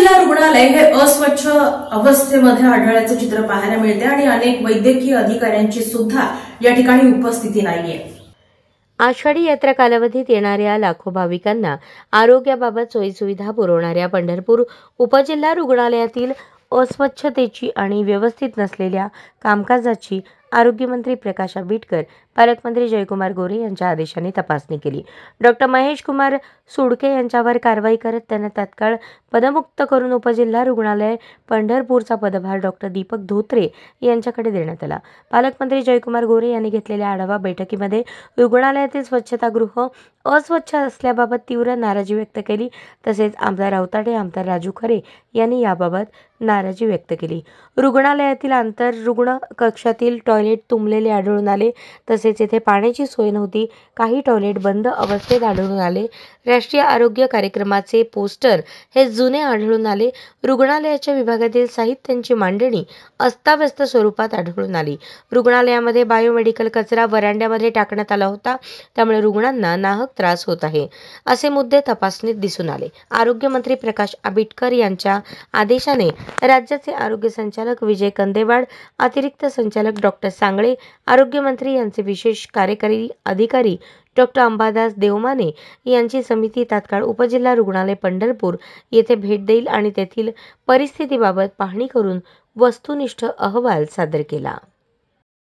उपजिल्हा रुग्णालय हे अस्वच्छ अवस्थेमध्ये आढळल्याचे चित्र पाहायला मिळते आणि अनेक वैद्यकीय अधिकाऱ्यांची सुद्धा या ठिकाणी उपस्थिती नाहीये। आषाढी यात्रा कालावधीत येणाऱ्या लाखो भाविकांना आरोग्याबाबत सोयीसुविधा पुरवणाऱ्या पंढरपूर उपजिल्हा रुग्णालयातील अस्वच्छतेची आणि व्यवस्थित नसलेल्या कामकाजाची आरोग्यमंत्री प्रकाश आंबेडकर, पालकमंत्री जयकुमार गोरे यांच्या आदेशाने तपासणी केली। डॉक्टर महेश कुमार सुडके यांच्यावर कारवाई करत त्यांना तात्काळ पदमुक्त करून उपजिल्हा रुग्णालय पंढरपूरचा पदभार डॉक्टर दीपक धोत्रे यांच्याकडे देण्यात आला। पालकमंत्री जयकुमार गोरे यांनी घेतलेल्या आढावा बैठकीमध्ये रुग्णालयातील स्वच्छतागृह अस्वच्छ असल्याबाबत तीव्र नाराजी व्यक्त केली। तसेच आमदार अवताडे, आमदार राजू खरे यांनी याबाबत नाराजी व्यक्त केली। रुग्णालयातील आंतररुग्ण कक्षातील टॉयलेट तुंबलेले आढळून आले। तसेच येथे पाण्याची सोय नव्हती। काही टॉयलेट बंद अवस्थेत आढळून आले। राष्ट्रीय आरोग्य कार्यक्रमाचे पोस्टर हे जुने आढळून आले। रुग्णालयाच्या विभागातील साहित्यांची मांडणी अस्ताव्यस्त स्वरूपात आढळून आली। रुग्णालयामध्ये बायोमेडिकल कचरा वरांड्यामध्ये टाकण्यात आला होता, त्यामुळे रुग्णांना नाहक त्रास होत आहे, असे मुद्दे तपासणीत दिसून आले। आरोग्यमंत्री प्रकाश आंबेडकर यांच्या आदेशाने राज्याचे आरोग्य संचालक विजय कंदेवाड, अतिरिक्त संचालक डॉक्टर सांगळे, आरोग्यमंत्री यांचे विशेष कार्यकारी अधिकारी डॉक्टर अंबादास देवमाने यांची समिती तात्काळ उपजिल्हा रुग्णालय पंढरपूर येथे भेट देईल आणि तेथील परिस्थितीबाबत पाहणी करून वस्तुनिष्ठ अहवाल सादर केला।